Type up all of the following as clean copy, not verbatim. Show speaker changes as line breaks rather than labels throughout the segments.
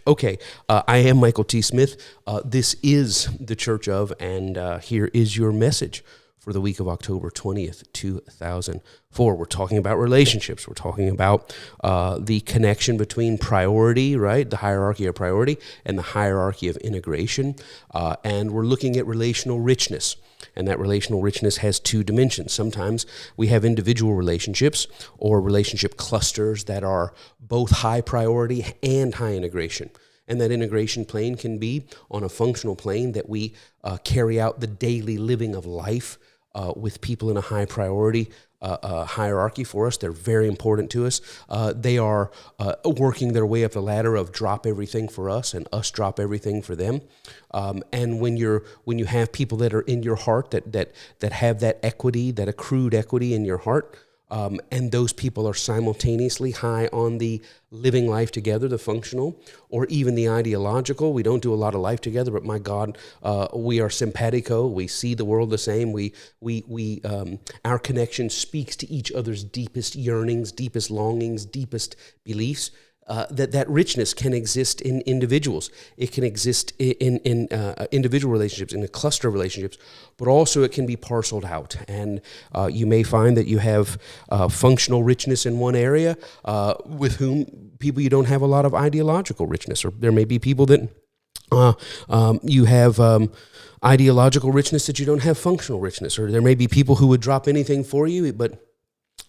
Okay, I am Michael T. Smith. This is the Church of, and here is your message for the week of October 20th, 2004. We're talking about relationships. We're talking about the connection between priority, right, the hierarchy of priority, and the hierarchy of integration. And we're looking at relational richness. And that relational richness has two dimensions. Sometimes we have individual relationships or relationship clusters that are both high priority and high integration. And that integration plane can be on a functional plane that we carry out the daily living of life with people in a high priority hierarchy for us. They're very important to us. They are working their way up the ladder of drop everything for us and us drop everything for them. And when you have people that are in your heart that have that equity, that accrued equity in your heart, and those people are simultaneously high on the living life together, the functional, or even the ideological. We don't do a lot of life together, but my God, we are simpatico. We see the world the same. Our connection speaks to each other's deepest yearnings, deepest longings, deepest beliefs. That richness can exist in individuals. It can exist in individual relationships, in a cluster of relationships, but also it can be parceled out. And you may find that you have functional richness in one area with whom people you don't have a lot of ideological richness. Or there may be people that you have ideological richness that you don't have functional richness. Or there may be people who would drop anything for you, but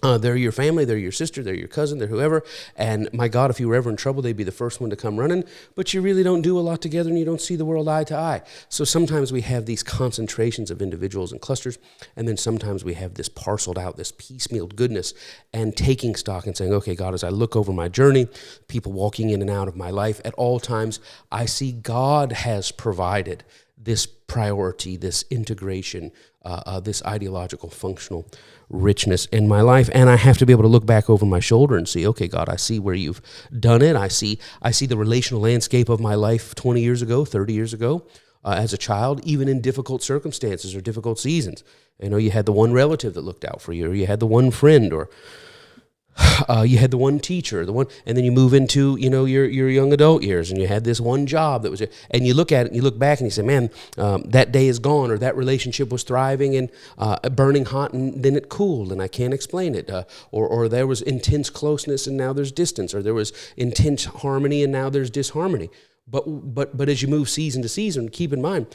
they're your family, they're your sister, they're your cousin, they're whoever, and my God, if you were ever in trouble, they'd be the first one to come running, but you really don't do a lot together and you don't see the world eye to eye. So sometimes we have these concentrations of individuals and clusters, and then sometimes we have this parceled out, this piecemealed goodness, and taking stock and saying, okay, God, as I look over my journey, people walking in and out of my life, at all times, I see God has provided this priority, this integration, this ideological, functional richness in my life. And I have to be able to look back over my shoulder and see, okay, God, I see where you've done it. I see the relational landscape of my life 20 years ago, 30 years ago, as a child, even in difficult circumstances or difficult seasons. You know, you had the one relative that looked out for you, or you had the one friend, or you had the one teacher, and then you move into, your young adult years, and you had this one job that was, and you look at it, and you look back, and you say, man, that day is gone, or that relationship was thriving and burning hot, and then it cooled, and I can't explain it, or there was intense closeness, and now there's distance, or there was intense harmony, and now there's disharmony. But as you move season to season, keep in mind,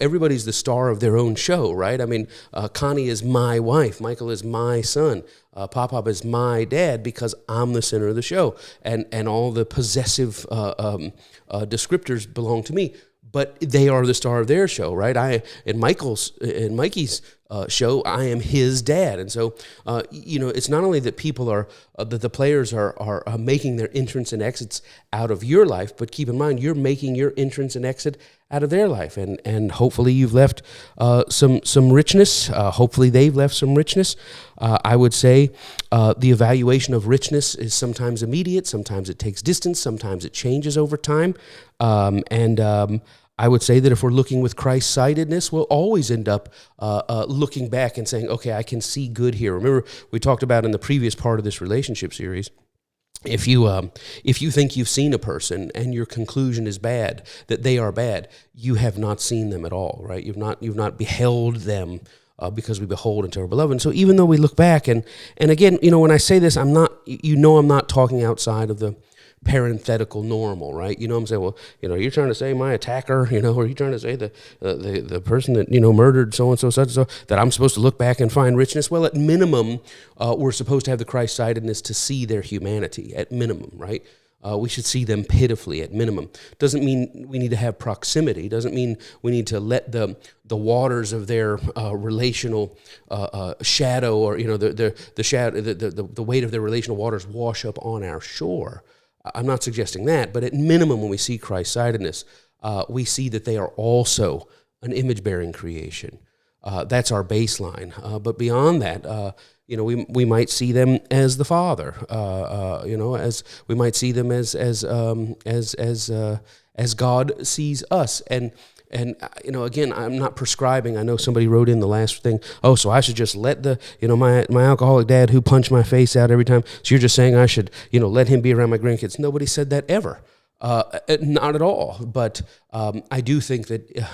everybody's the star of their own show, right? I mean, Connie is my wife, Michael is my son, Pop is my dad, because I'm the center of the show, and all the possessive descriptors belong to me. But they are the star of their show, right? In Mikey's show, I am his dad, and so it's not only that people are that the players are making their entrance and exits out of your life, but keep in mind you're making your entrance and exit out of their life, and hopefully you've left some richness. Hopefully they've left some richness. I would say the evaluation of richness is sometimes immediate, sometimes it takes distance, sometimes it changes over time, and I would say that if we're looking with Christ-sightedness, we'll always end up looking back and saying, okay, I can see good here. Remember, we talked about in the previous part of this relationship series, if you think you've seen a person and your conclusion is bad, that they are bad, you have not seen them at all, right? You've not beheld them because we behold until we're beloved. And so even though we look back, and again, when I say this, I'm not talking outside of the parenthetical normal, right? I'm saying, well, you're trying to say my attacker, or you're trying to say the person that, murdered so-and-so, such and so, that I'm supposed to look back and find richness. Well, at minimum, we're supposed to have the Christ-sightedness to see their humanity, at minimum, right? We should see them pitifully, at minimum. Doesn't mean we need to have proximity. Doesn't mean we need to let the waters of their relational shadow, or the shadow, the weight of their relational waters wash up on our shore. I'm not suggesting that, but at minimum, when we see Christ-sightedness, we see that they are also an image-bearing creation. That's our baseline. But beyond that, we might see them as the Father. As we might see them as God sees us. And again, I'm not prescribing. I know somebody wrote in the last thing, oh, so I should just let my alcoholic dad who punched my face out every time. So you're just saying I should, let him be around my grandkids. Nobody said that ever. Not at all. But I do think that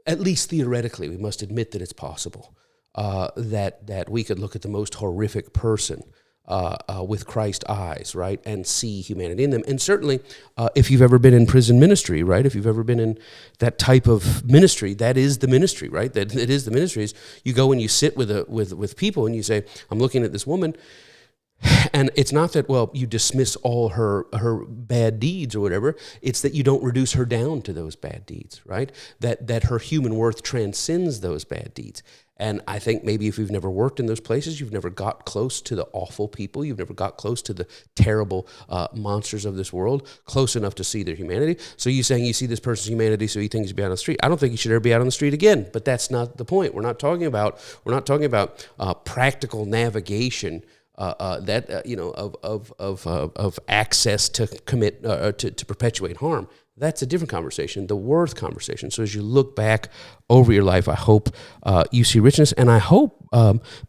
at least theoretically, we must admit that it's possible that we could look at the most horrific person with Christ's eyes, right, and see humanity in them. And certainly, if you've ever been in prison ministry, right, if you've ever been in that type of ministry, that is the ministry, right? That it is the ministry. Is you go and you sit with people and you say, "I'm looking at this woman." And it's not that, well, you dismiss all her bad deeds or whatever. It's that you don't reduce her down to those bad deeds, right? That her human worth transcends those bad deeds. And I think maybe if you've never worked in those places, you've never got close to the awful people, you've never got close to the terrible monsters of this world, close enough to see their humanity. So you're saying you see this person's humanity, so you think you should be out on the street. I don't think you should ever be out on the street again. But that's not the point. We're not talking about practical navigation. Of access to commit to perpetuate harm. That's a different conversation, the worth conversation. So as you look back over your life, I hope you see richness, and I hope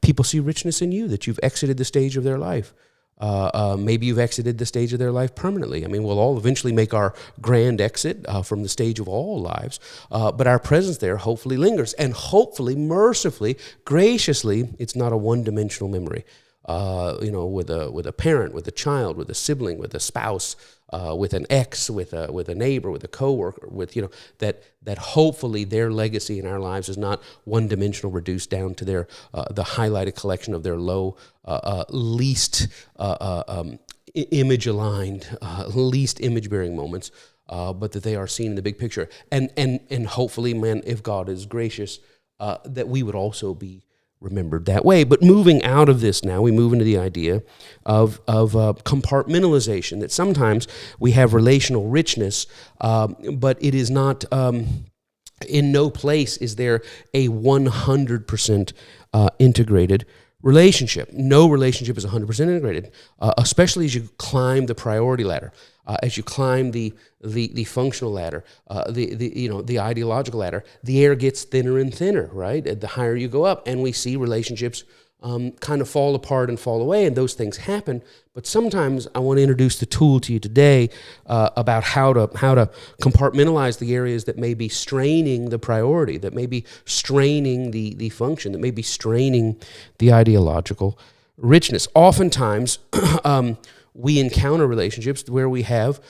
people see richness in you, that you've exited the stage of their life. Maybe you've exited the stage of their life permanently. I mean, we'll all eventually make our grand exit from the stage of all lives, but our presence there hopefully lingers, and hopefully, mercifully, graciously, it's not a one-dimensional memory. With a parent, with a child, with a sibling, with a spouse, with an ex, with a neighbor, with a coworker, that hopefully their legacy in our lives is not one-dimensional, reduced down to their the highlighted collection of their low, least image-aligned, least image-bearing moments, but that they are seen in the big picture, and hopefully, man, if God is gracious, that we would also be remembered that way. But moving out of this now, we move into the idea of compartmentalization, that sometimes we have relational richness, but it is not, in no place is there a 100% integrated relationship. No relationship is 100% integrated, especially as you climb the priority ladder, as you climb the functional ladder, the ideological ladder. The air gets thinner and thinner, right? The higher you go up, and we see relationships kind of fall apart and fall away, and those things happen. But sometimes I want to introduce the tool to you today about how to compartmentalize the areas that may be straining the priority, that may be straining the function, that may be straining the ideological richness. Oftentimes, we encounter relationships where we have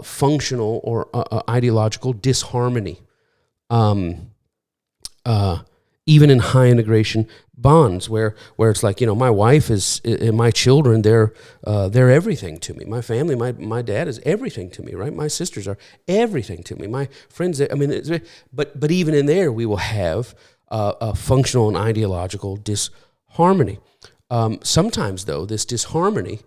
functional or ideological disharmony. Even in high integration bonds, where it's like, my wife is, my children, they're everything to me. My family, my dad is everything to me, right? My sisters are everything to me. My friends, but even in there, we will have a functional and ideological disharmony. Sometimes, though, this disharmony,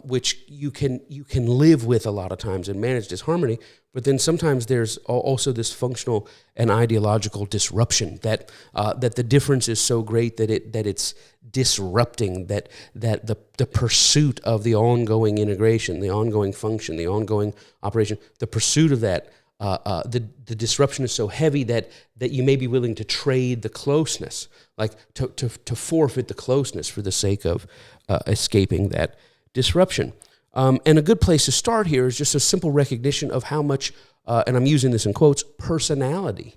which you can live with a lot of times and manage disharmony, but then sometimes there's also this functional and ideological disruption, that the difference is so great that it's disrupting that the pursuit of the ongoing integration, the ongoing function, the ongoing operation, the pursuit of that, the disruption is so heavy that you may be willing to trade the closeness, like to forfeit the closeness for the sake of escaping that disruption. And a good place to start here is just a simple recognition of how much, and I'm using this in quotes, personality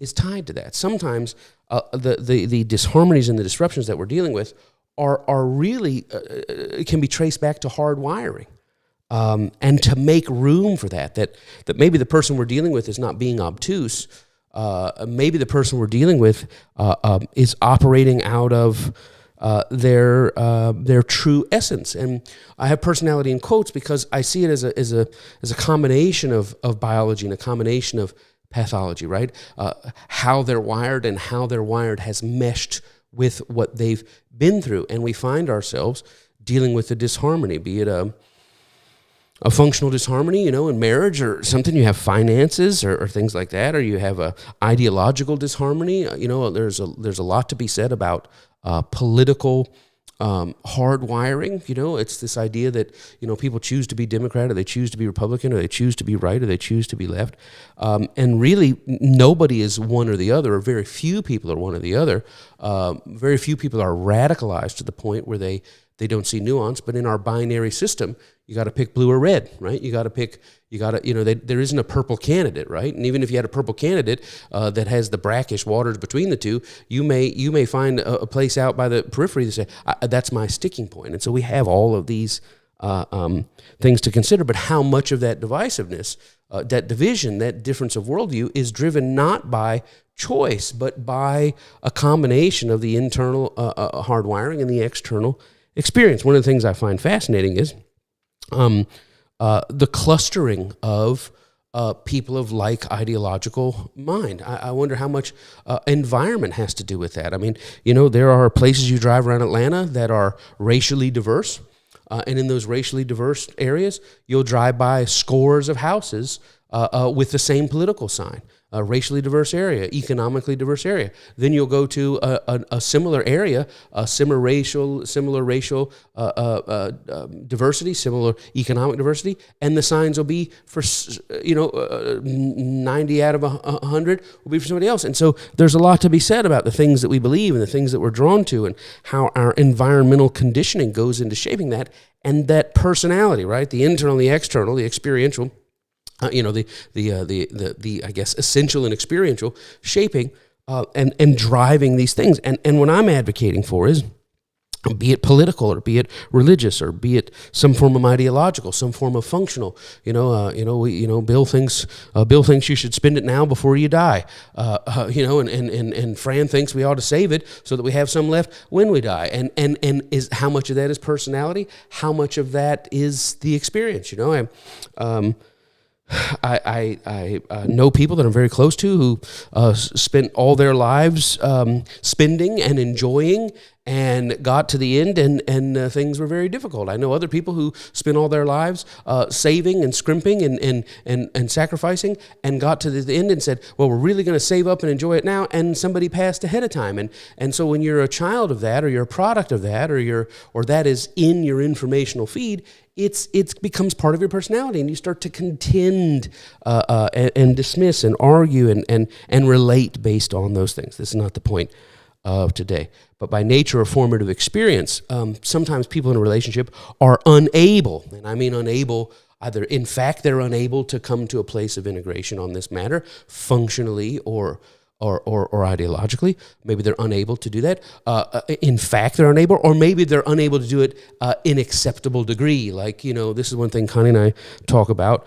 is tied to that. Sometimes the disharmonies and the disruptions that we're dealing with are really, can be traced back to hard wiring. And to make room for that maybe the person we're dealing with is not being obtuse. Maybe the person we're dealing with is operating out of their true essence. And I have personality in quotes because I see it as a combination of biology and a combination of pathology, right? How they're wired and how they're wired has meshed with what they've been through. And we find ourselves dealing with a disharmony, be it a functional disharmony, in marriage or something. You have finances or things like that, or you have a ideological disharmony. There's a lot to be said about political hardwiring. It's this idea that people choose to be Democrat, or they choose to be Republican, or they choose to be right, or they choose to be left, and really nobody is one or the other, or very few people are one or the other. Very few people are radicalized to the point where they they don't see nuance. But in our binary system, you got to pick blue or red, right? There isn't a purple candidate, right? And even if you had a purple candidate that has the brackish waters between the two, you may find a place out by the periphery to say, that's my sticking point. And so we have all of these things to consider, but how much of that divisiveness, that division, that difference of worldview is driven not by choice, but by a combination of the internal hardwiring and the external experience. One of the things I find fascinating is the clustering of people of like ideological mind. I wonder how much environment has to do with that. I mean, there are places you drive around Atlanta that are racially diverse. And in those racially diverse areas, you'll drive by scores of houses with the same political sign. A racially diverse area, economically diverse area. Then you'll go to a similar area, similar racial diversity, similar economic diversity, and the signs will be for 90 out of 100 will be for somebody else. And so there's a lot to be said about the things that we believe and the things that we're drawn to, and how our environmental conditioning goes into shaping that, and that personality, right? The internal, the external, the experiential. The I guess essential and experiential shaping and driving these things. And what I'm advocating for is, be it political or be it religious or be it some form of ideological, some form of functional. Bill thinks you should spend it now before you die. And Fran thinks we ought to save it so that we have some left when we die. And is how much of that is personality? How much of that is the experience? I know people that I'm very close to who spent all their lives spending and enjoying, and got to the end and things were very difficult. I know other people who spent all their lives saving and scrimping and sacrificing, and got to the end and said, well, we're really going to save up and enjoy it now, and somebody passed ahead of time. And so when you're a child of that, or you're a product of that, or that is in your informational feed, it becomes part of your personality, and you start to contend and dismiss and argue and relate based on those things. This is not the point of today. But by nature of formative experience, sometimes people in a relationship are unable, and I mean unable, either in fact they're unable to come to a place of integration on this matter, functionally or ideologically. Maybe they're unable to do that. In fact, they're unable, or maybe they're unable to do it in acceptable degree. Like, this is one thing Connie and I talk about.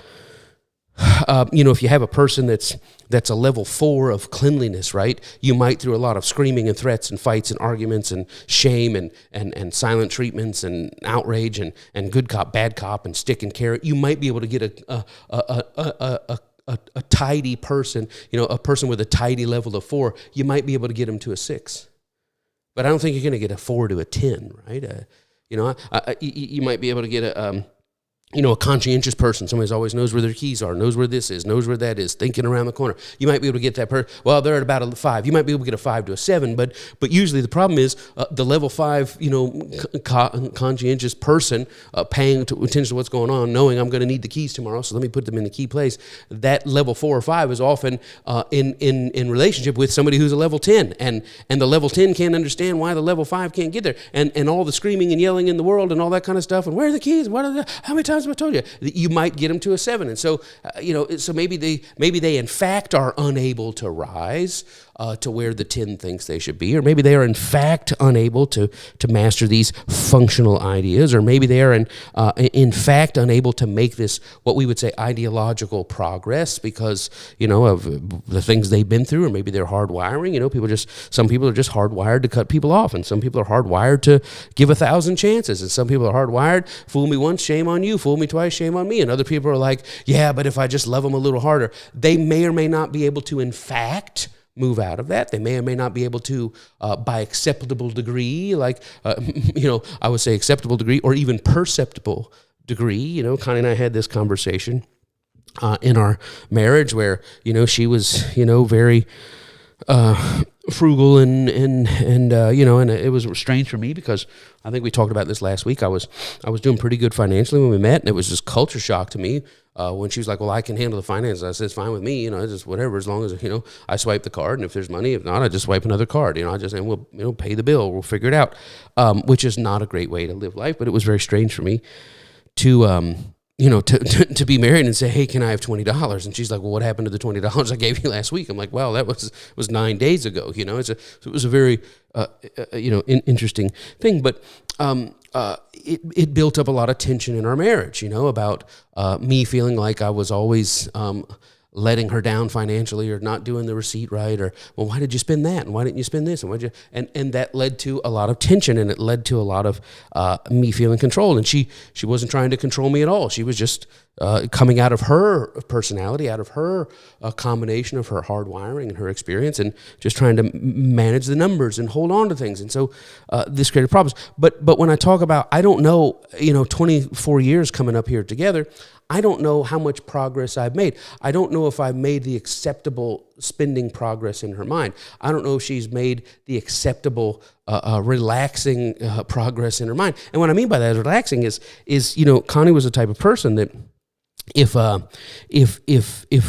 If you have a person that's a level 4 of cleanliness, right? You might, through a lot of screaming and threats and fights and arguments and shame and silent treatments and outrage and good cop, bad cop and stick and carrot, you might be able to get a tidy person, a person with a tidy level of 4, you might be able to get them to a 6. But I don't think you're going to get a 4 to a 10, right? You might be able to get a conscientious person, somebody who always knows where their keys are, knows where this is, knows where that is, thinking around the corner. You might be able to get that person, well, they're at about a 5. You might be able to get a 5 to a 7, but usually the problem is the level 5, conscientious person paying attention to what's going on, knowing I'm going to need the keys tomorrow, so let me put them in the key place. That level 4 or 5 is often in relationship with somebody who's a level 10, and the level 10 can't understand why the level 5 can't get there, and all the screaming and yelling in the world and all that kind of stuff, and where are the keys? How many times have I told you? You might get them to a 7. And so, so maybe they in fact are unable to rise to where the 10 thinks they should be, or maybe they are in fact unable to master these functional ideas, or maybe they are in fact unable to make this, what we would say, ideological progress because, of the things they've been through, or maybe they're hardwiring. Some people are just hardwired to cut people off, and some people are hardwired to give 1,000 chances, and some people are hardwired, fool me once, shame on you, fool me twice, shame on me, and other people are like, yeah, but if I just love them a little harder. They may or may not be able to, in fact, move out of that. They may or may not be able to, by acceptable degree, I would say acceptable degree, or even perceptible degree. Connie and I had this conversation in our marriage where, she was, very frugal and it was strange for me because I think we talked about this last week. I was doing pretty good financially when we met, and it was just culture shock to me when she was like, well, I can handle the finances. I said, it's fine with me, it's just whatever, as long as, I swipe the card, and if there's money, if not, I just swipe another card, I just, and we'll, pay the bill, we'll figure it out, which is not a great way to live life, but it was very strange for me to, to be married and say, hey, can I have $20? And she's like, well, what happened to the $20 I gave you last week? I'm like, well, that was 9 days ago. It was a very, interesting thing. But it built up a lot of tension in our marriage, about me feeling like I was always letting her down financially, or not doing the receipt right, or, well, why did you spend that, and why didn't you spend this, and and that led to a lot of tension, and it led to a lot of me feeling controlled. And she wasn't trying to control me at all. She was just coming out of her personality, out of her combination of her hard wiring and her experience, and just trying to manage the numbers and hold on to things. And so this created problems. But when I talk about, I don't know, 24 years coming up here together, I don't know how much progress I've made. I don't know if I've made the acceptable spending progress in her mind. I don't know if she's made the acceptable relaxing progress in her mind. And what I mean by that, relaxing is Connie was the type of person that if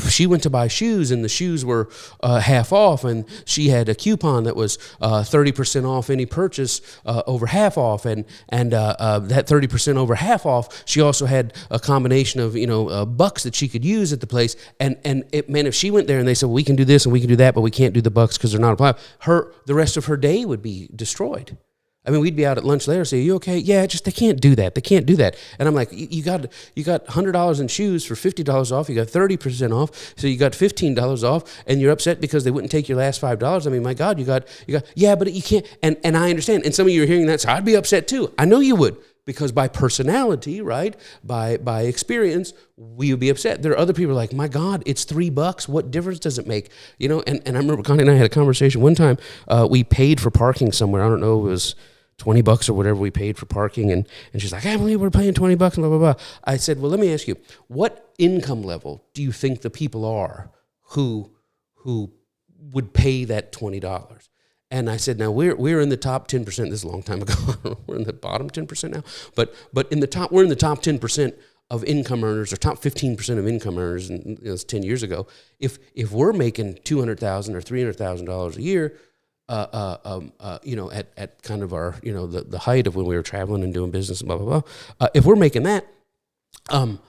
she went to buy shoes and the shoes were half off, and she had a coupon that was 30% off any purchase over half off, and that 30% over half off, she also had a combination of bucks that she could use at the place, and it meant if she went there and they said, well, we can do this and we can do that, but we can't do the bucks because they're not applied, the rest of her day would be destroyed. I mean, we'd be out at lunch later, say, "You okay?" "Yeah, just they can't do that. They can't do that." And I'm like, "You got $100 in shoes for $50 off. You got 30% off, so you got $15 off, and you're upset because they wouldn't take your last $5. I mean, my God, you got. Yeah, but you can't." And I understand. And some of you are hearing that, so I'd be upset too. I know you would, because by personality, right, by experience, we would be upset. There are other people like, my God, it's $3. What difference does it make? And I remember Connie and I had a conversation one time. We paid for parking somewhere. I don't know, it was $20 or whatever we paid for parking, and she's like, I can't believe we're paying $20 and blah, blah, blah. I said, well, let me ask you, what income level do you think the people are who would pay that $20? And I said, now we're in the top 10%. This is a long time ago. We're in the bottom 10% now, but we're in the top 10% of income earners, or top 15% of income earners, and it's 10 years ago. If we're making $200,000 or $300,000 a year, at kind of our, the height of when we were traveling and doing business and blah, blah, blah. If we're making that, and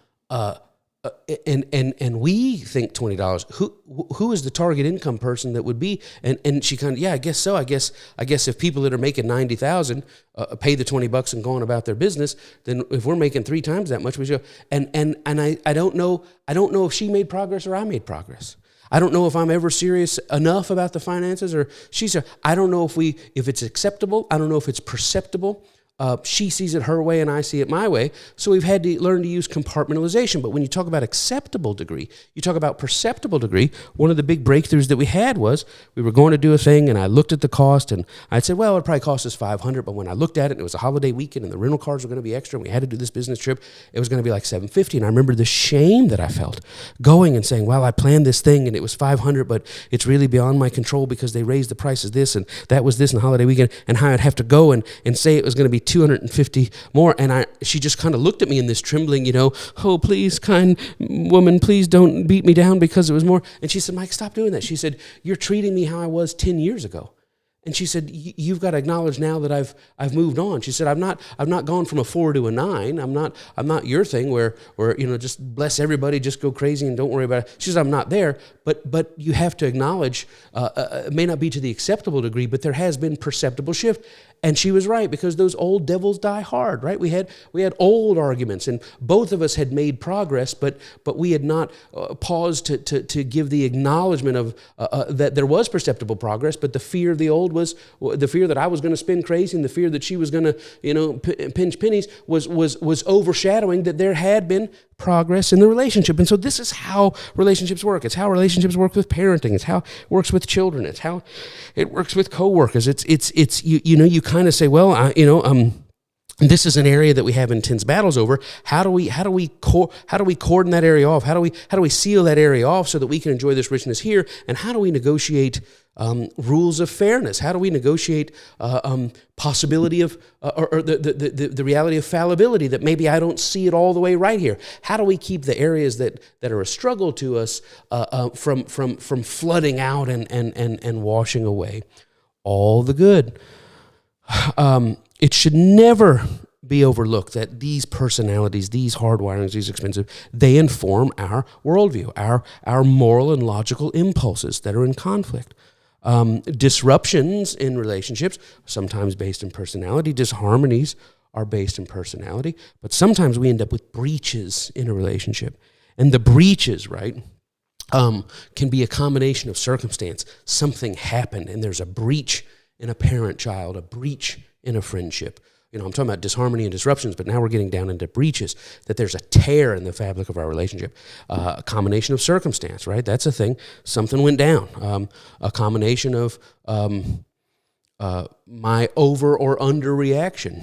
we think $20, who is the target income person that would be? And she kind of, yeah, I guess so. I guess if people that are making 90,000 pay the $20 and go on about their business, then if we're making 3 times that much, we should. And I don't know if she made progress or I made progress. I don't know if I'm ever serious enough about the finances, or I don't know if it's acceptable. I don't know if it's perceptible. She sees it her way and I see it my way. So we've had to learn to use compartmentalization. But when you talk about acceptable degree, you talk about perceptible degree, one of the big breakthroughs that we had was we were going to do a thing, and I looked at the cost, and I said, well, it probably cost us $500. But when I looked at it, and it was a holiday weekend, and the rental cars were going to be extra, and we had to do this business trip, it was going to be like $750. And I remember the shame that I felt going and saying, well, I planned this thing, and it was $500, but it's really beyond my control because they raised the prices this, and that was this, and the holiday weekend, and how I'd have to go and say it was going to be $250 more. And she just kind of looked at me in this trembling, oh, please, kind woman, please don't beat me down because it was more. And she said, Mike, stop doing that. She said, you're treating me how I was 10 years ago. And she said, you've got to acknowledge now that I've moved on. She said, I've not gone from a 4 to a 9. I'm not your thing where just bless everybody, just go crazy and don't worry about it. She said, I'm not there, but you have to acknowledge, it may not be to the acceptable degree, but there has been perceptible shift. And she was right, because those old devils die hard, right? We had old arguments, and both of us had made progress, but we had not paused to give the acknowledgement of that there was perceptible progress, but the fear of the old was the fear that I was going to spend crazy, and the fear that she was going to pinch pennies was overshadowing that there had been progress in the relationship. And so this is how relationships work. It's how relationships work with parenting. It's how it works with children. It's how it works with coworkers. It's you kind of say, well, And this is an area that we have intense battles over. How do we cordon that area off? How do we seal that area off so that we can enjoy this richness here? And how do we negotiate rules of fairness? How do we negotiate possibility of or the reality of fallibility, that maybe I don't see it all the way right here? How do we keep the areas that are a struggle to us from flooding out and washing away all the good? It should never be overlooked that these personalities, these hardwirings, these expensive, they inform our worldview, our moral and logical impulses that are in conflict. Disruptions in relationships, sometimes based in personality. Disharmonies are based in personality. But sometimes we end up with breaches in a relationship. And the breaches, right, can be a combination of circumstance. Something happened and there's a breach in a parent-child, a breach in a friendship. I'm talking about disharmony and disruptions, but now we're getting down into breaches, that there's a tear in the fabric of our relationship. A combination of circumstance, right? That's a thing. Something went down. A combination of my over or under reaction,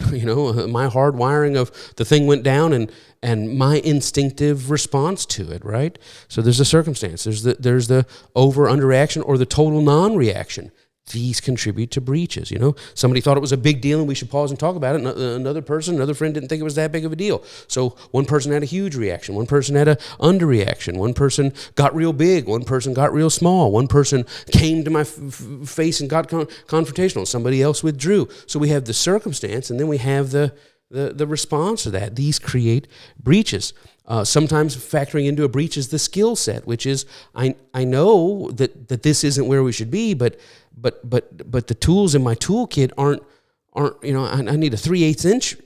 my hard wiring of the thing went down and my instinctive response to it, right? So there's a circumstance. There's the over under reaction or the total non-reaction. These contribute to breaches. Somebody thought it was a big deal and we should pause and talk about it. Another friend didn't think it was that big of a deal. So one person had a huge reaction. One person had a underreaction. One person got real big. One person got real small. One person came to my face and got confrontational. Somebody else withdrew. So we have the circumstance and then we have the response to that. These create breaches. Sometimes factoring into a breach is the skill set, which is I know that this isn't where we should be, but the tools in my toolkit aren't I need a 3/8 inch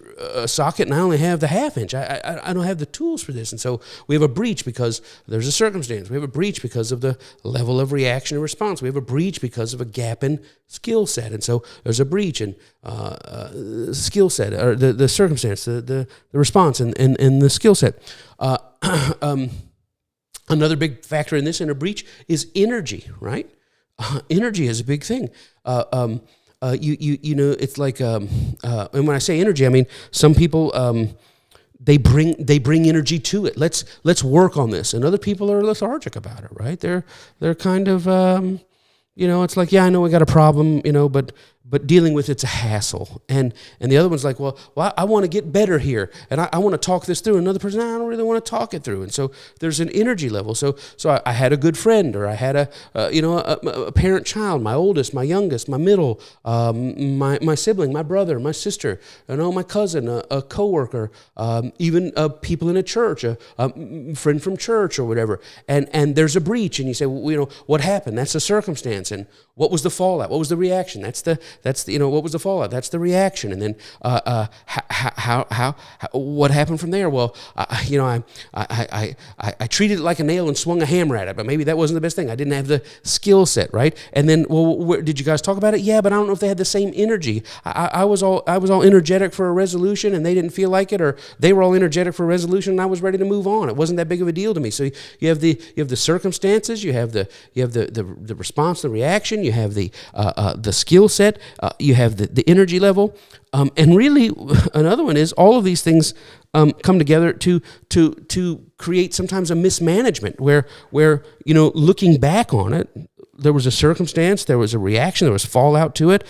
socket and I only have the 1/2 inch. I don't have the tools for this, and so we have a breach because there's a circumstance. We have a breach because of the level of reaction and response. We have a breach because of a gap in skill set, and so there's a breach in skill set or the circumstance, the response and the skill set. Another big factor in this in a breach is energy, right? Energy is a big thing. It's like, and when I say energy, I mean some people they bring energy to it. Let's work on this, and other people are lethargic about it, right? They're kind of it's like, yeah, I know we got a problem, but dealing with it's a hassle. And the other one's like, well, I want to get better here, and I want to talk this through. Another person, I don't really want to talk it through. And so there's an energy level. So I had a good friend, or I had a parent child, my oldest, my youngest, my middle, my sibling, my brother, my sister, my cousin, a coworker, even people in a church, a friend from church or whatever. And there's a breach, and you say, well, what happened? That's a circumstance. And what was the fallout? What was the reaction? That's the what was the fallout? That's the reaction. And then how what happened from there? Well, I treated it like a nail and swung a hammer at it, but maybe that wasn't the best thing. I didn't have the skill set, right? And then, did you guys talk about it? Yeah, but I don't know if they had the same energy. I was all energetic for a resolution, and they didn't feel like it, or they were all energetic for a resolution, and I was ready to move on. It wasn't that big of a deal to me. So you have the circumstances, you have the response, the reaction, you have the skill set, you have the energy level, and really another one is all of these things come together to create sometimes a mismanagement where looking back on it, there was a circumstance, there was a reaction, there was fallout to it,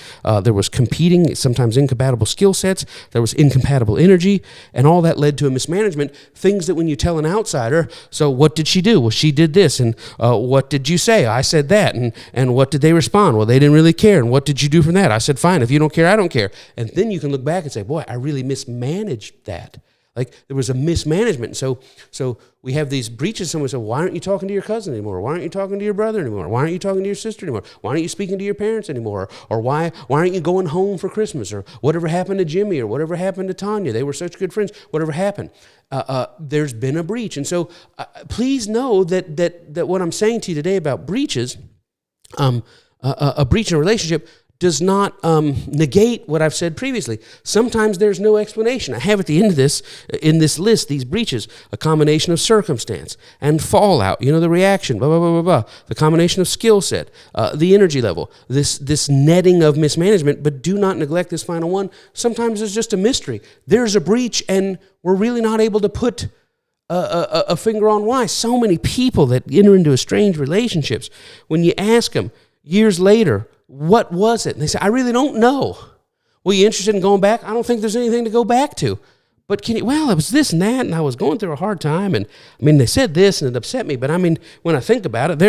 there was competing, sometimes incompatible skill sets, there was incompatible energy, and all that led to a mismanagement. Things that when you tell an outsider, so what did she do? Well, she did this, and what did you say? I said that, and what did they respond? Well, they didn't really care, and what did you do from that? I said, fine, if you don't care, I don't care. And then you can look back and say, boy, I really mismanaged that. Like there was a mismanagement. So we have these breaches. Someone said, why aren't you talking to your cousin anymore? Why aren't you talking to your brother anymore? Why aren't you talking to your sister anymore? Why aren't you speaking to your parents anymore? Or why aren't you going home for Christmas? Or whatever happened to Jimmy? Or whatever happened to Tanya? They were such good friends. Whatever happened? There's been a breach. And so please know that what I'm saying to you today about breaches, a breach in a relationship does not negate what I've said previously. Sometimes there's no explanation. I have at the end of this, in this list, these breaches, a combination of circumstance and fallout, the reaction, blah, blah, blah, blah, blah, the combination of skill set, the energy level, this netting of mismanagement, but do not neglect this final one. Sometimes it's just a mystery. There's a breach and we're really not able to put a finger on why. So many people that enter into estranged relationships, when you ask them years later, what was it? And they say, I really don't know. Well, you interested in going back? I don't think there's anything to go back to. But it was this and that, and I was going through a hard time. And they said this and it upset me. But when I think about it,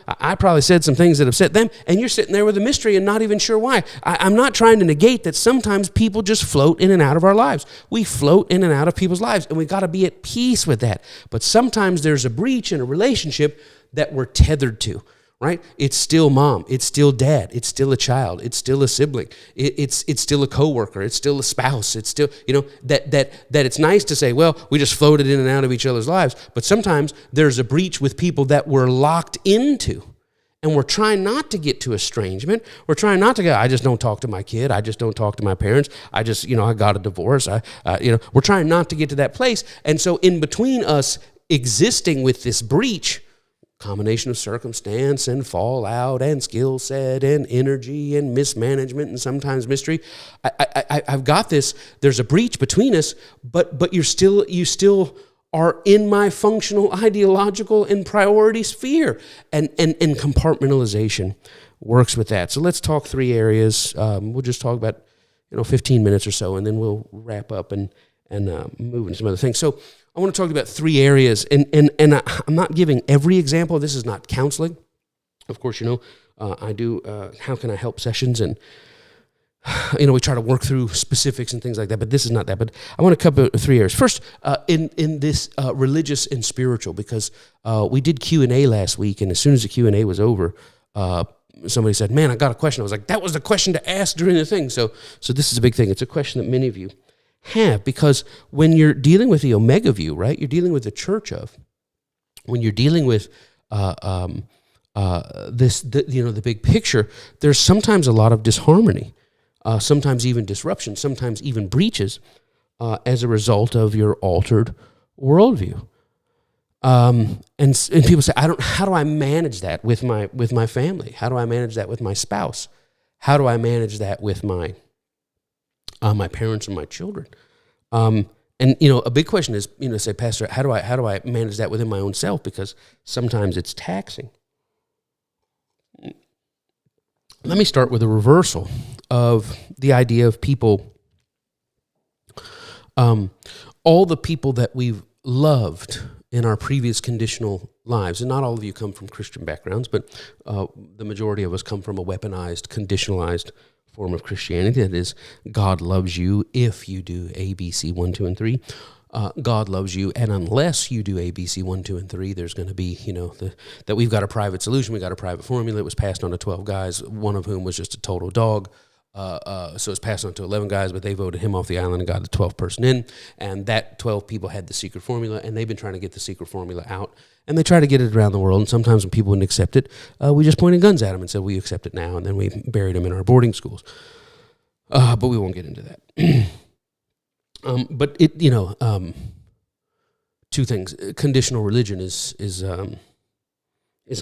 I probably said some things that upset them. And you're sitting there with a mystery and not even sure why. I'm not trying to negate that sometimes people just float in and out of our lives. We float in and out of people's lives, and we've got to be at peace with that. But sometimes there's a breach in a relationship that we're tethered to. Right? It's still mom. It's still dad. It's still a child. It's still a sibling. It's still a coworker. It's still a spouse. It's still, that it's nice to say, well, we just floated in and out of each other's lives. But sometimes there's a breach with people that we're locked into. And we're trying not to get to estrangement. We're trying not to go, I just don't talk to my kid. I just don't talk to my parents. I just, I got a divorce. We're trying not to get to that place. And so in between us existing with this breach, combination of circumstance and fallout and skill set and energy and mismanagement and sometimes mystery. I've got this. There's a breach between us, but you still are in my functional, ideological, and priority sphere. And compartmentalization works with that. So let's talk 3 areas. We'll just talk about 15 minutes or so, and then we'll wrap up and move into some other things. So I want to talk about 3 areas, and I'm not giving every example. This is not counseling. Of course, I do how can I help sessions, and we try to work through specifics and things like that, but this is not that. But I want to cover 3 areas. First, in this religious and spiritual, because we did Q&A last week, and as soon as the Q&A was over, somebody said, man, I got a question. I was like, that was the question to ask during the thing. So this is a big thing. It's a question that many of you have, because when you're dealing with the Omega view, right, you're dealing with the church of, when you're dealing with the big picture, there's sometimes a lot of disharmony, sometimes even disruption, sometimes even breaches as a result of your altered worldview. And people say, how do I manage that with my family? How do I manage that with my spouse? How do I manage that with my parents and my children? A big question is, say, Pastor, how do I manage that within my own self? Because sometimes it's taxing. Let me start with a reversal of the idea of people, all the people that we've loved in our previous conditional lives, and not all of you come from Christian backgrounds, but the majority of us come from a weaponized, conditionalized form of Christianity. That is, God loves you if you do A, B, C, 1, 2, and 3. God loves you, and unless you do A, B, C, 1, 2, and 3, there's going to be, that we've got a private solution. We got a private formula. It was passed on to 12 guys, one of whom was just a total dog. So it's passed on to 11 guys, but they voted him off the island and got the 12th person in. And that 12 people had the secret formula, and they've been trying to get the secret formula out. And they try to get it around the world. And sometimes when people wouldn't accept it, we just pointed guns at them and said, we accept it now. And then we buried them in our boarding schools. But we won't get into that. But it, 2 things. Conditional religion is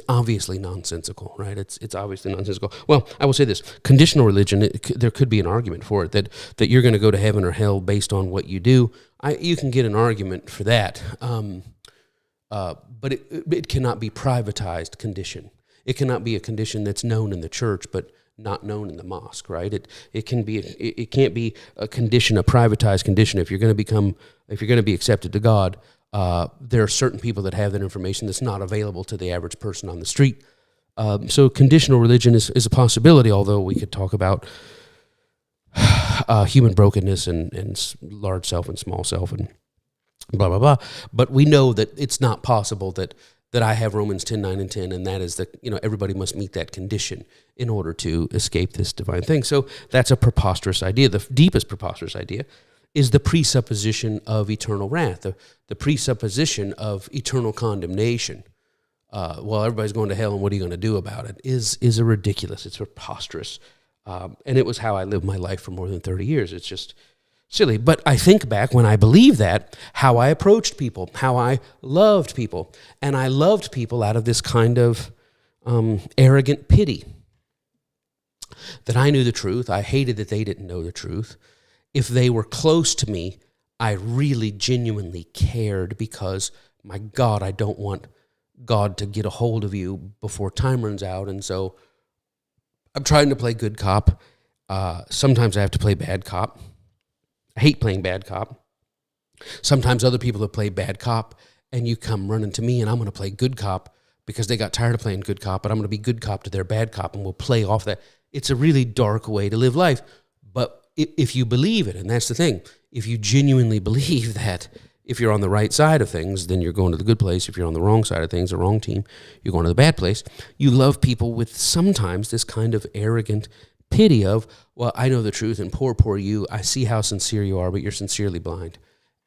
obviously nonsensical, right? It's obviously nonsensical. Well, I will say this: conditional religion, there could be an argument for it that you're going to go to heaven or hell based on what you do. You can get an argument for that, but it cannot be privatized condition. It cannot be a condition that's known in the church but not known in the mosque, right? It can't be a condition, a privatized condition. If you're going to be accepted to God, there are certain people that have that information that's not available to the average person on the street. So conditional religion is a possibility, although we could talk about human brokenness and large self and small self and blah, blah, blah. But we know that it's not possible that I have Romans 10, 9, and 10, and that is that, everybody must meet that condition in order to escape this divine thing. So that's a preposterous idea. The deepest preposterous idea is the presupposition of eternal wrath, the presupposition of eternal condemnation. Well, everybody's going to hell, and what are you going to do about it? Is a ridiculous, it's preposterous And it was how I lived my life for more than 30 years. It's just silly. But I think back when I believed that, how I approached people, how I loved people. And I loved people out of this kind of arrogant pity. That I knew the truth. I hated that they didn't know the truth. If they were close to me, I really genuinely cared because, my God, I don't want God to get a hold of you before time runs out. And so I'm trying to play good cop. Sometimes I have to play bad cop. I hate playing bad cop. Sometimes other people have played bad cop, and you come running to me, and I'm going to play good cop because they got tired of playing good cop, but I'm going to be good cop to their bad cop, and we'll play off that. It's a really dark way to live life. But if you believe it, and that's the thing, if you genuinely believe that if you're on the right side of things, then you're going to the good place. If you're on the wrong side of things, the wrong team, you're going to the bad place. You love people with sometimes this kind of arrogant pity of, well, I know the truth, and poor you. I see how sincere you are, but you're sincerely blind.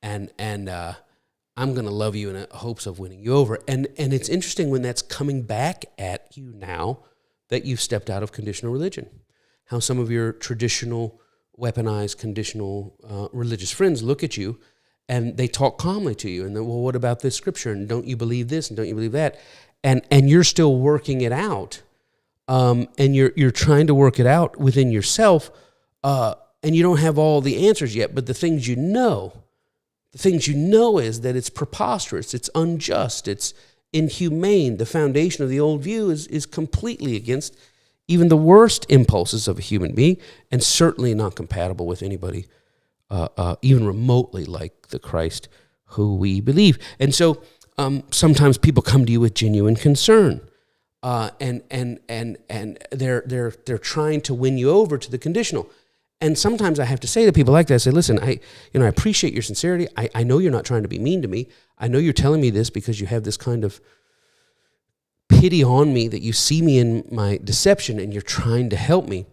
And I'm going to love you in hopes of winning you over. And it's interesting when that's coming back at you now that you've stepped out of conditional religion. How some of your traditional, weaponized, conditional religious friends look at you and they talk calmly to you. And then, well, what about this scripture? And don't you believe this? And don't you believe that? And you're still working it out. And you're trying to work it out within yourself. And you don't have all the answers yet. But the things you know is that it's preposterous. It's unjust. It's inhumane. The foundation of the old view is completely against even the worst impulses of a human being, and certainly not compatible with anybody even remotely like the Christ who we believe. And so sometimes people come to you with genuine concern, and they're trying to win you over to the conditional. And sometimes I have to say to people like that, I say, listen, I appreciate your sincerity. I know you're not trying to be mean to me. I know you're telling me this because you have this kind of pity on me that you see me in my deception and you're trying to help me.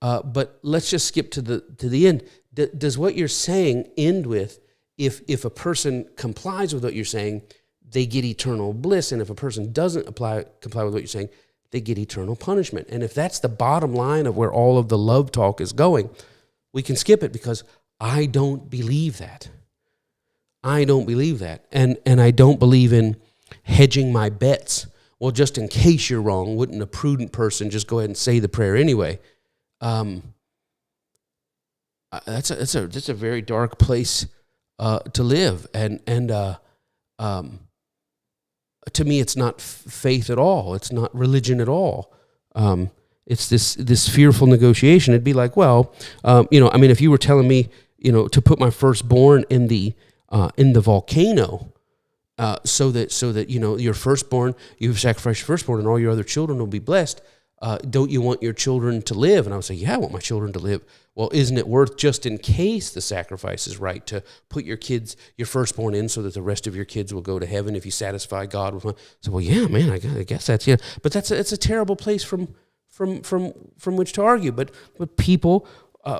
But let's just skip to the end. Does what you're saying end with, if a person complies with what you're saying, they get eternal bliss, and if a person doesn't comply with what you're saying, they get eternal punishment? And if that's the bottom line of where all of the love talk is going, we can skip it because I don't believe that. I don't believe that. And I don't believe in hedging my bets. Well, just in case you're wrong, wouldn't a prudent person just go ahead and say the prayer anyway? That's a very dark place to live. And to me, it's not faith at all. It's not religion at all. It's this fearful negotiation. It'd be like, well, if you were telling me, to put my firstborn in the volcano, so that your firstborn, you've sacrificed your firstborn, and all your other children will be blessed. Don't you want your children to live? And I would say, yeah, I want my children to live. Well, isn't it worth, just in case the sacrifice is right, to put your firstborn in so that the rest of your kids will go to heaven if you satisfy God with one? So, well, yeah, man, I guess that's, yeah. But it's a terrible place from which to argue. But people,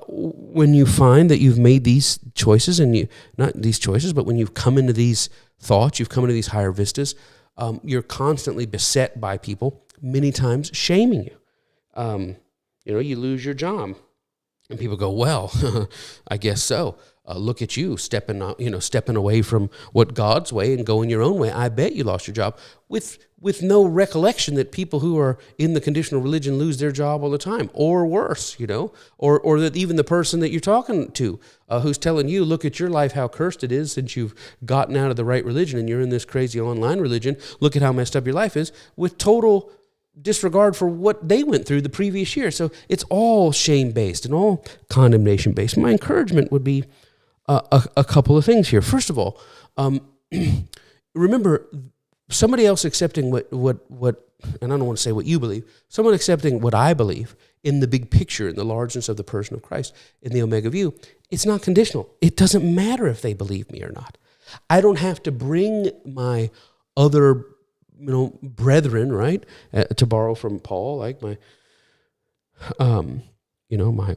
when you find that you've made these choices, and not these choices, but when you've come into these thoughts, you've come into these higher vistas, you're constantly beset by people, many times shaming you. You lose your job, and people go, well, I guess so. Look at you stepping away from what God's way and going your own way. I bet you lost your job, with no recollection that people who are in the conditional religion lose their job all the time, or worse, or that even the person that you're talking to, who's telling you, look at your life, how cursed it is since you've gotten out of the right religion and you're in this crazy online religion. Look at how messed up your life is, with total disregard for what they went through the previous year. So it's all shame-based and all condemnation-based. My encouragement would be a couple of things here. First of all, remember, somebody else accepting what, and I don't want to say what you believe, someone accepting what I believe in the big picture, in the largeness of the person of Christ, in the Omega view, it's not conditional. It doesn't matter if they believe me or not. I don't have to bring my other brethren, right? To borrow from Paul, like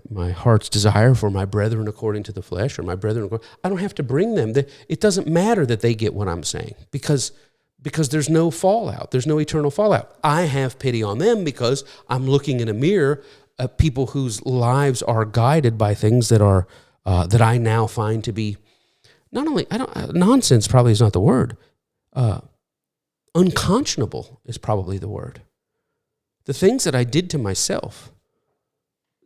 my heart's desire for my brethren according to the flesh, or my brethren, I don't have to bring them. It doesn't matter that they get what I'm saying, because there's no fallout. There's no eternal fallout. I have pity on them because I'm looking in a mirror people whose lives are guided by things that are that I now find to be not only nonsense probably is not the word. Unconscionable is probably the word. The things that I did to myself,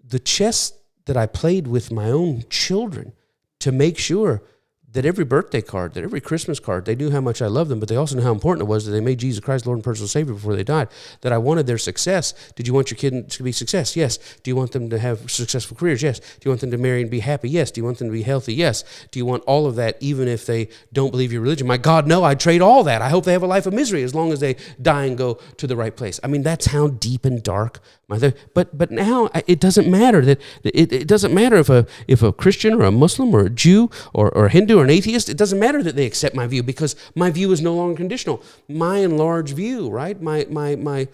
the chess that I played with my own children to make sure that every birthday card, that every Christmas card, they knew how much I loved them, but they also knew how important it was that they made Jesus Christ Lord and personal Savior before they died, that I wanted their success. Did you want your kid to be success? Yes. Do you want them to have successful careers? Yes. Do you want them to marry and be happy? Yes. Do you want them to be healthy? Yes. Do you want all of that even if they don't believe your religion? My God, no, I'd trade all that. I hope they have a life of misery as long as they die and go to the right place. I mean, that's how deep and dark but now it doesn't matter that it doesn't matter if a Christian or a Muslim or a Jew or a Hindu or an atheist, it doesn't matter that they accept my view because my view is no longer conditional. My enlarged view, right? My view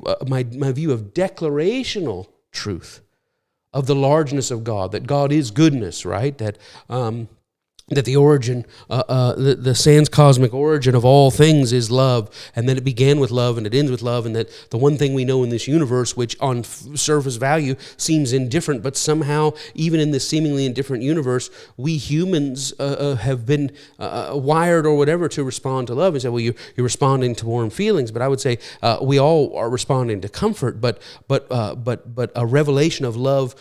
of declarational truth of the largeness of God, that God is goodness, right? That the origin, the sans cosmic origin of all things is love, and that it began with love and it ends with love, and that the one thing we know in this universe, which on surface value seems indifferent, but somehow even in this seemingly indifferent universe, we humans have been wired or whatever to respond to love. And say, well, you're responding to warm feelings, but I would say we all are responding to comfort, but a revelation of love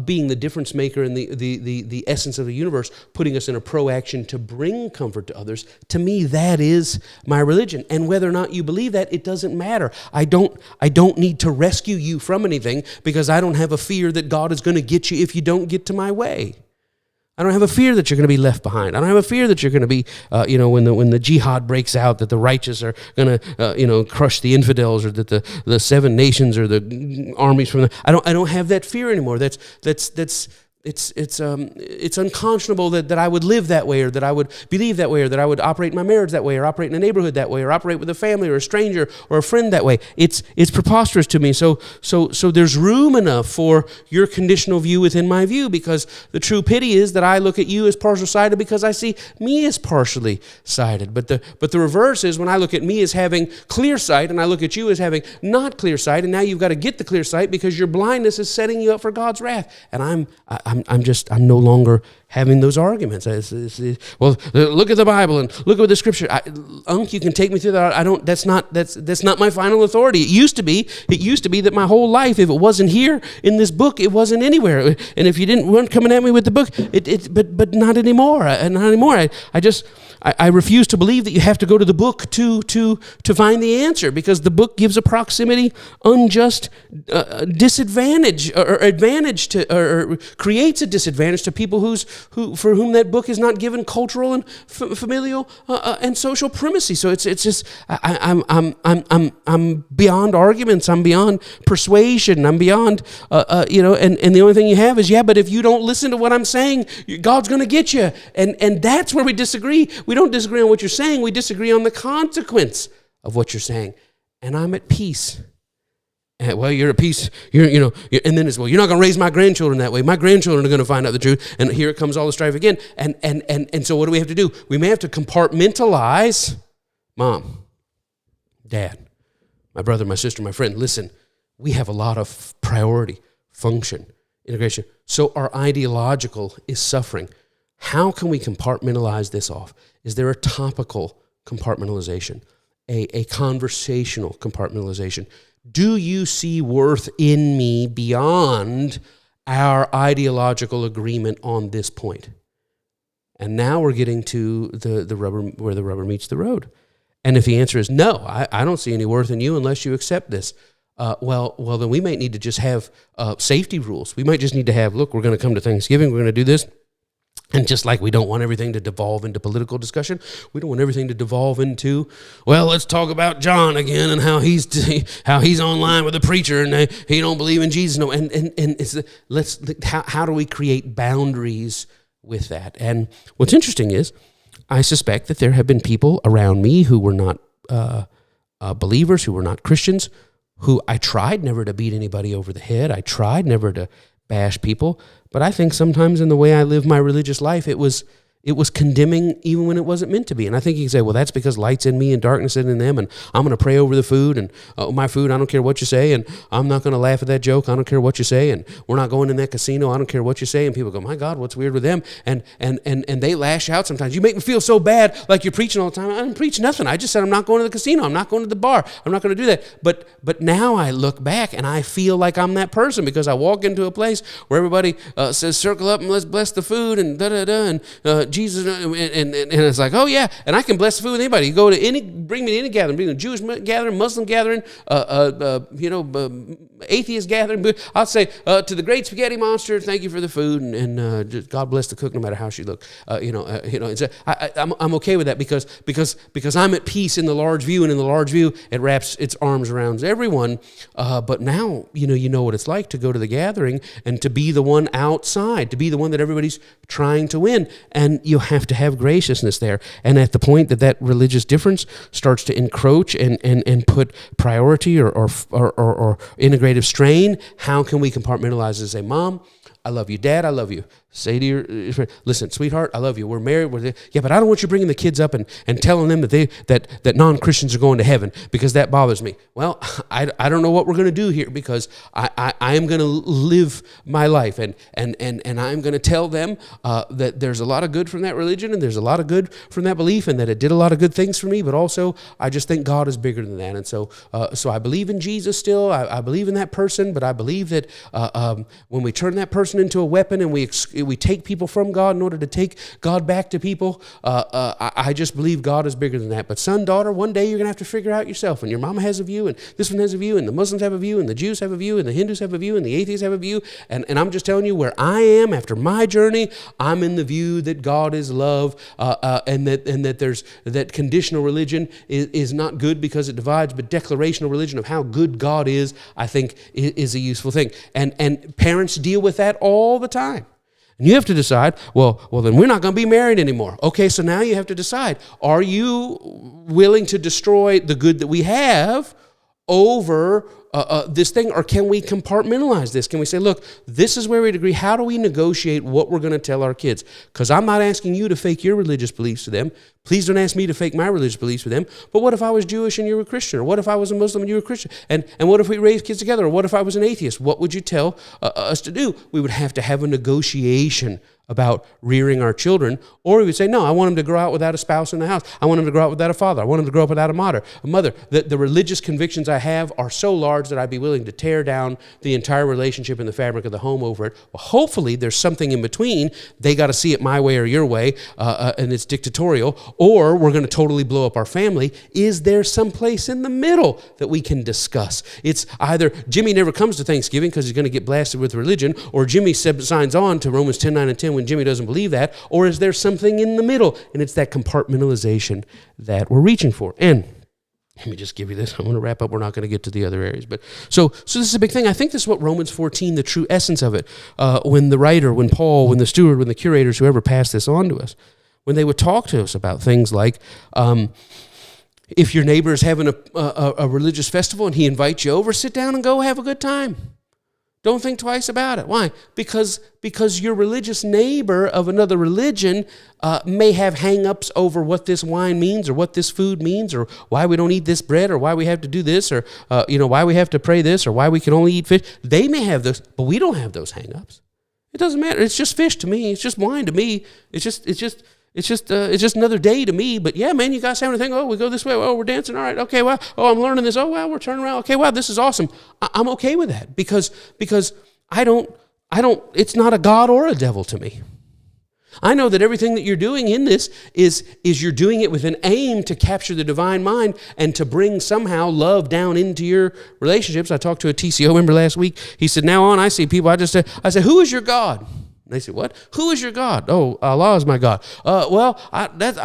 being the difference maker and the essence of the universe, putting us in a proaction to bring comfort to others. To me, that is my religion. And whether or not you believe that, it doesn't matter. I don't need to rescue you from anything because I don't have a fear that God is going to get you if you don't get to my way. I don't have a fear that you're going to be left behind. I don't have a fear that you're going to be, when the jihad breaks out, that the righteous are going to, crush the infidels, or that the seven nations or the armies from the. I don't have that fear anymore. It's unconscionable that I would live that way, or that I would believe that way, or that I would operate in my marriage that way, or operate in a neighborhood that way, or operate with a family or a stranger or a friend that way. It's preposterous to me. So there's room enough for your conditional view within my view, because the true pity is that I look at you as partial sighted because I see me as partially sighted. But the reverse is when I look at me as having clear sight and I look at you as having not clear sight, and now you've got to get the clear sight because your blindness is setting you up for God's wrath. And I'm no longer having those arguments. Well, look at the Bible and look at the Scripture. You can take me through that. That's not my final authority. It used to be that my whole life, if it wasn't here in this book, it wasn't anywhere. And if you weren't coming at me with the book, but not anymore. Not anymore. I refuse to believe that you have to go to the book to find the answer, because the book gives a proximity unjust disadvantage or advantage to, or creates a disadvantage to people for whom that book is not given cultural and familial and social primacy. So it's just I'm beyond arguments. I'm beyond persuasion. I'm beyond and the only thing you have is, but if you don't listen to what I'm saying, God's going to get you. And that's where we disagree. We don't disagree on what you're saying. We disagree on the consequence of what you're saying. And I'm at peace. Well, you're at peace. And then it's, well, you're not going to raise my grandchildren that way. My grandchildren are going to find out the truth. And here it comes all the strife again. And so what do we have to do? We may have to compartmentalize. Mom, Dad, my brother, my sister, my friend, listen, we have a lot of priority, function, integration. So our ideological is suffering. How can we compartmentalize this off? Is there a topical compartmentalization, a conversational compartmentalization? Do you see worth in me beyond our ideological agreement on this point? And now we're getting to the rubber, where the rubber meets the road. And if the answer is no, I don't see any worth in you unless you accept this. Well, then we might need to just have safety rules. We might just need to have, look, we're going to come to Thanksgiving, we're going to do this. And just like we don't want everything to devolve into political discussion, we don't want everything to devolve into, well, let's talk about John again and how he's online with a preacher and he don't believe in Jesus. No, and it's how do we create boundaries with that? And what's interesting is, I suspect that there have been people around me who were not believers, who were not Christians, who I tried never to beat anybody over the head. I tried never to bash people, but I think sometimes in the way I live my religious life, it was It was condemning even when it wasn't meant to be. And I think you can say, well, that's because light's in me and darkness is in them, and I'm going to pray over the food, and my food, I don't care what you say, and I'm not going to laugh at that joke, I don't care what you say, and we're not going in that casino, I don't care what you say. And people go, my God, what's weird with them? And they lash out sometimes. You make me feel so bad, like you're preaching all the time. I didn't preach nothing. I just said I'm not going to the casino. I'm not going to the bar. I'm not going to do that. But now I look back and I feel like I'm that person, because I walk into a place where everybody says, circle up and let's bless the food and da-da-da, and Jesus, and it's like, oh yeah, and I can bless the food with anybody. You go to bring me to any gathering, bring me to Jewish gathering, Muslim gathering, atheist gathering. I'll say to the great spaghetti monster, thank you for the food, and just God bless the cook, no matter how she looked. I'm okay with that because I'm at peace in the large view, and in the large view it wraps its arms around everyone. But now you know what it's like to go to the gathering and to be the one outside, to be the one that everybody's trying to win, and you have to have graciousness there. And at the point that religious difference starts to encroach and put priority or integrative strain, how can we compartmentalize and say, Mom, I love you. Dad, I love you. Say to your friend, listen, sweetheart, I love you. We're married. Yeah, but I don't want you bringing the kids up and telling them that non-Christians are going to heaven, because that bothers me. Well, I don't know what we're going to do here, because I am going to live my life, and I'm going to tell them that there's a lot of good from that religion, and there's a lot of good from that belief, and that it did a lot of good things for me, but also I just think God is bigger than that. And so I believe in Jesus still. I believe in that person, but I believe that when we turn that person into a weapon and we take people from God in order to take God back to people, I just believe God is bigger than that. But son, daughter, one day you're going to have to figure out yourself. And your mama has a view, and this one has a view, and the Muslims have a view, and the Jews have a view, and the Hindus have a view, and the atheists have a view. And I'm just telling you, where I am after my journey, I'm in the view that God is love, and that conditional religion is not good because it divides, but declarational religion of how good God is, I think, is a useful thing. And parents deal with that all the time. And you have to decide, well, then we're not going to be married anymore. Okay, so now you have to decide, are you willing to destroy the good that we have over this thing, or can we compartmentalize this? Can we say, look, this is where we agree. How do we negotiate what we're going to tell our kids? Because I'm not asking you to fake your religious beliefs to them. Please don't ask me to fake my religious beliefs with them. But what if I was Jewish and you were a Christian? Or what if I was a Muslim and you were a Christian? And what if we raised kids together? Or what if I was an atheist? What would you tell us to do? We would have to have a negotiation about rearing our children. Or we would say, no, I want them to grow out without a spouse in the house. I want them to grow out without a father. I want them to grow up without a mother. The religious convictions I have are so large that I'd be willing to tear down the entire relationship and the fabric of the home over it. Well, hopefully there's something in between. They got to see it my way or your way, and it's dictatorial, or we're going to totally blow up our family. Is there some place in the middle that we can discuss? It's either Jimmy never comes to Thanksgiving because he's going to get blasted with religion, or Jimmy signs on to Romans 10, 9, and 10 when Jimmy doesn't believe that, or is there something in the middle? And it's that compartmentalization that we're reaching for. And let me just give you this. I'm going to wrap up. We're not going to get to the other areas. But so this is a big thing. I think this is what Romans 14, the true essence of it, when the writer, when Paul, when the steward, when the curators, whoever passed this on to us, when they would talk to us about things like, if your neighbor is having a religious festival and he invites you over, sit down and go have a good time. Don't think twice about it. Why? Because your religious neighbor of another religion may have hang-ups over what this wine means, or what this food means, or why we don't eat this bread, or why we have to do this, or why we have to pray this, or why we can only eat fish. They may have those, but we don't have those hang-ups. It doesn't matter. It's just fish to me. It's just wine to me. It's just another day to me. But yeah, man, you guys having a thing? Oh, we go this way. Oh, we're dancing. All right. Okay. Well, oh, I'm learning this. Oh, wow, we're turning around. Okay. Wow, this is awesome. I'm okay with that because I don't. It's not a God or a devil to me. I know that everything that you're doing in this is you're doing it with an aim to capture the divine mind and to bring somehow love down into your relationships. I talked to a TCO member last week. He said, now on, I see people. I said, who is your God? And they said, what? Who is your God? Oh, Allah is my God. Well, let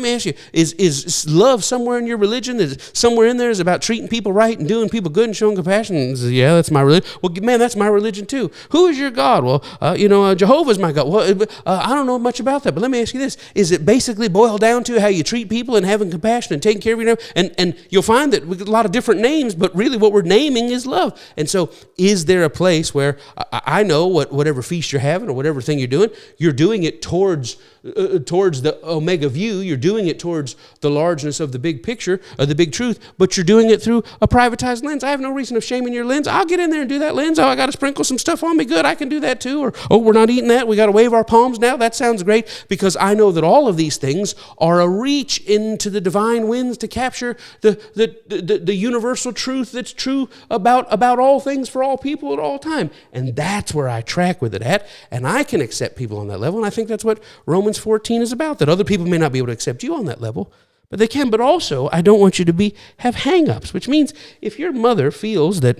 me ask you, is love somewhere in your religion? Is somewhere in there is about treating people right and doing people good and showing compassion? And said, yeah, that's my religion. Well, man, that's my religion too. Who is your God? Well, Jehovah's my God. Well, I don't know much about that, but let me ask you this. Is it basically boiled down to how you treat people and having compassion and taking care of your neighbor? And you'll find that we get a lot of different names, but really what we're naming is love. And so is there a place where I know what whatever feast you're having or whatever thing you're doing it towards the omega view. You're doing it towards the largeness of the big picture, of the big truth, but you're doing it through a privatized lens. I have no reason of shaming your lens. I'll get in there and do that lens. Oh, I got to sprinkle some stuff on me. Good, I can do that too. Or, oh, we're not eating that. We got to wave our palms now. That sounds great, because I know that all of these things are a reach into the divine winds to capture the universal truth that's true about all things for all people at all time. And that's where I track with it at. And I can accept people on that level. And I think that's what Romans 14 is about, that other people may not be able to accept you on that level, but they can. But also, I don't want you to have hang-ups, which means if your mother feels that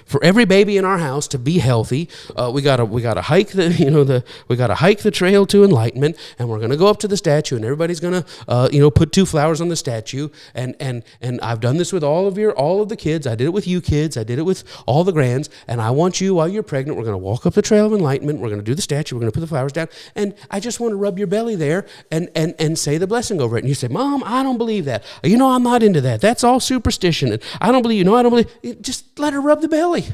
for every baby in our house to be healthy, we gotta hike the trail to enlightenment, and we're gonna go up to the statue, and everybody's gonna put 2 flowers on the statue, and I've done this with all of the kids. I did it with you kids. I did it with all the grands, and I want you, while you're pregnant, we're gonna walk up the trail of enlightenment. We're gonna do the statue. We're gonna put the flowers down, and I just want to rub your belly there and say the blessing over it. And you say, Mom, I don't believe that. I'm not into that. That's all superstition. And I don't believe. I don't believe. Just let her rub the belly.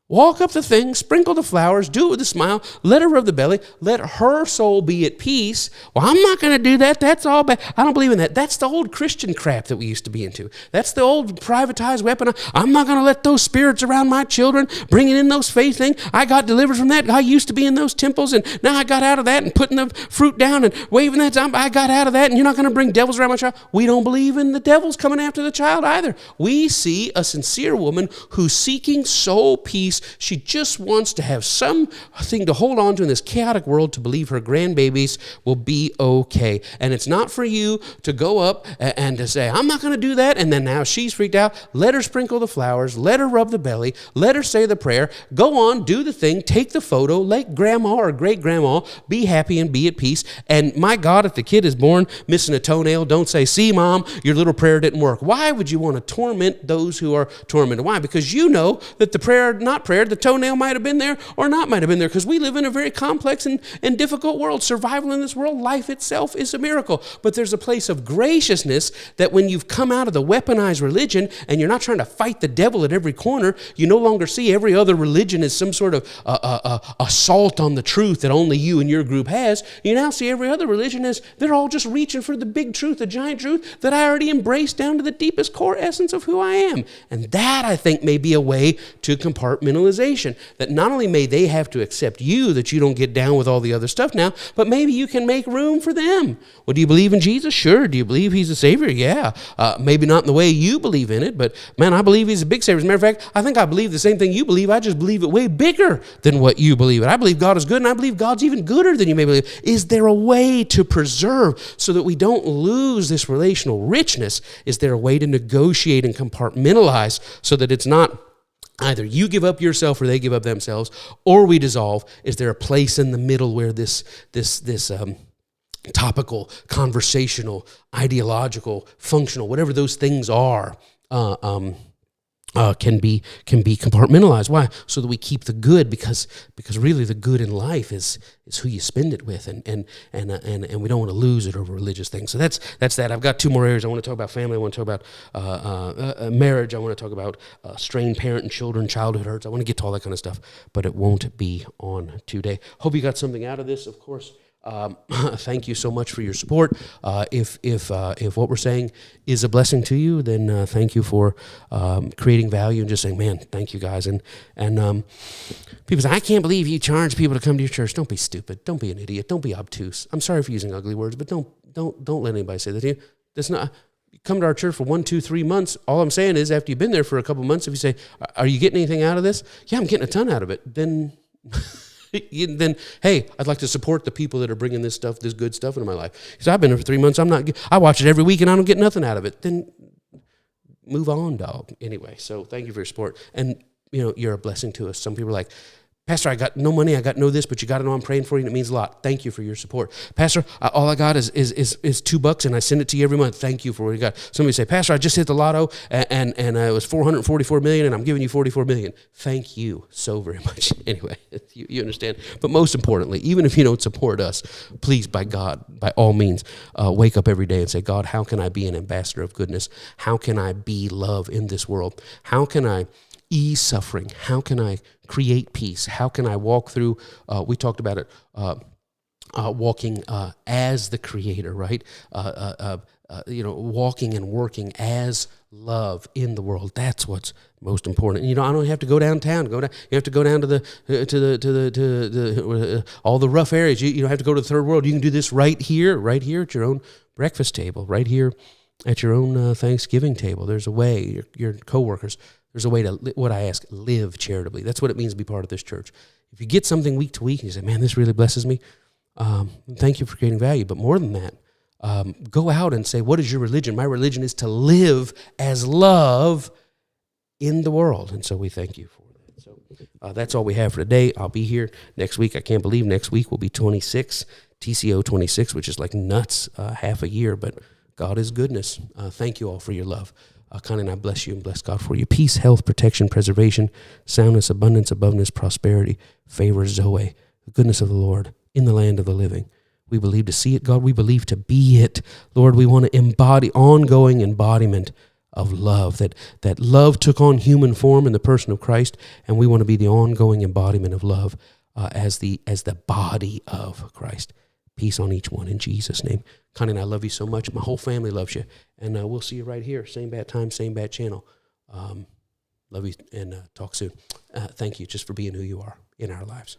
Walk up the thing, sprinkle the flowers, do it with a smile, let her rub the belly, let her soul be at peace. Well, I'm not going to do that. That's all bad. I don't believe in that. That's the old Christian crap that we used to be into. That's the old privatized weapon. I'm not going to let those spirits around my children, bringing in those faith things. I got delivered from that. I used to be in those temples, and now I got out of that, and putting the fruit down and waving that. I got out of that, and you're not going to bring devils around my child. We don't believe in the devils coming after the child either. We see a sincere woman who's seeking soul peace. She just wants to have something to hold on to in this chaotic world, to believe her grandbabies will be okay. And it's not for you to go up and to say, I'm not going to do that. And then now she's freaked out. Let her sprinkle the flowers. Let her rub the belly. Let her say the prayer. Go on, do the thing. Take the photo. Let grandma or great-grandma be happy and be at peace. And my God, if the kid is born missing a toenail, don't say, see, Mom, your little prayer didn't work. Why would you want to torment those who are tormented? Why? Because you know that the prayer, not prayer, the toenail might have been there or not might have been there, because we live in a very complex and difficult world. Survival in this world, life itself is a miracle. But there's a place of graciousness that when you've come out of the weaponized religion and you're not trying to fight the devil at every corner, you no longer see every other religion as some sort of assault on the truth that only you and your group has. You now see every other religion as they're all just reaching for the big truth, the giant truth that I already embraced down to the deepest core essence of who I am. And that, I think, may be a way to compartmentalization, that not only may they have to accept you, that you don't get down with all the other stuff now, but maybe you can make room for them. Well, do you believe in Jesus? Sure. Do you believe he's a savior? Yeah. Maybe not in the way you believe in it, but man, I believe he's a big savior. As a matter of fact, I think I believe the same thing you believe. I just believe it way bigger than what you believe. And I believe God is good, and I believe God's even gooder than you may believe. Is there a way to preserve so that we don't lose this relational richness? Is there a way to negotiate and compartmentalize so that it's not either you give up yourself or they give up themselves, or we dissolve? Is there a place in the middle where this topical, conversational, ideological, functional, whatever those things are, can be compartmentalized? Why? So that we keep the good, because really the good in life is who you spend it with, and we don't want to lose it over religious things. So that's that. I've got 2 more areas. I want to talk about family. I want to talk about marriage. I want to talk about strained parent and children, childhood hurts. I want to get to all that kind of stuff, but it won't be on today. Hope you got something out of this. Of course, thank you so much for your support. If what we're saying is a blessing to you, then thank you for creating value and just saying, man, thank you guys. And people say, I can't believe you charge people to come to your church. Don't be stupid. Don't be an idiot. Don't be obtuse. I'm sorry for using ugly words, but don't let anybody say that to you. That's not. You come to our church for 1, 2, 3 months. All I'm saying is, after you've been there for a couple months, if you say, are you getting anything out of this? Yeah, I'm getting a ton out of it. Then hey, I'd like to support the people that are bringing this good stuff into my life. Because I've been there for 3 months. I watch it every week and I don't get nothing out of it. Then move on, dog. Anyway, so thank you for your support. And, you're a blessing to us. Some people are like, Pastor, I got no money, I got no this, but you got to know I'm praying for you, and it means a lot. Thank you for your support. Pastor, all I got is $2, and I send it to you every month. Thank you for what you got. Somebody say, Pastor, I just hit the lotto, and it was $444 million, and I'm giving you $44 million. Thank you so very much. Anyway, you understand. But most importantly, even if you don't support us, please, by God, by all means, wake up every day and say, God, how can I be an ambassador of goodness? How can I be love in this world? How can I ease suffering? How can I create peace? How can I walk through, we talked about it, walking as the creator, right? Walking and working as love in the world. That's what's most important. I don't have to go downtown. You have to go down to all the rough areas. You don't have to go to the third world. You can do this right here at your own breakfast table, right here at your own Thanksgiving table. There's a way. Your coworkers. There's a way to, what I ask, live charitably. That's what it means to be part of this church. If you get something week to week and you say, man, this really blesses me, thank you for creating value. But more than that, go out and say, what is your religion? My religion is to live as love in the world. And so we thank you for that. So that's all we have for today. I'll be here next week. I can't believe next week will be 26, TCO 26, which is like nuts, half a year. But God is goodness. Thank you all for your love. Connie and I bless you and bless God for you. Peace, health, protection, preservation, soundness, abundance, aboveness, prosperity, favor, Zoe, the goodness of the Lord in the land of the living. We believe to see it, God. We believe to be it. Lord, we want to embody ongoing embodiment of love, that love took on human form in the person of Christ, and we want to be the ongoing embodiment of love as the body of Christ. Peace on each one in Jesus' name. Connie and I love you so much. My whole family loves you, and we'll see you right here. Same bad time, same bad channel. Love you, and talk soon. Thank you just for being who you are in our lives.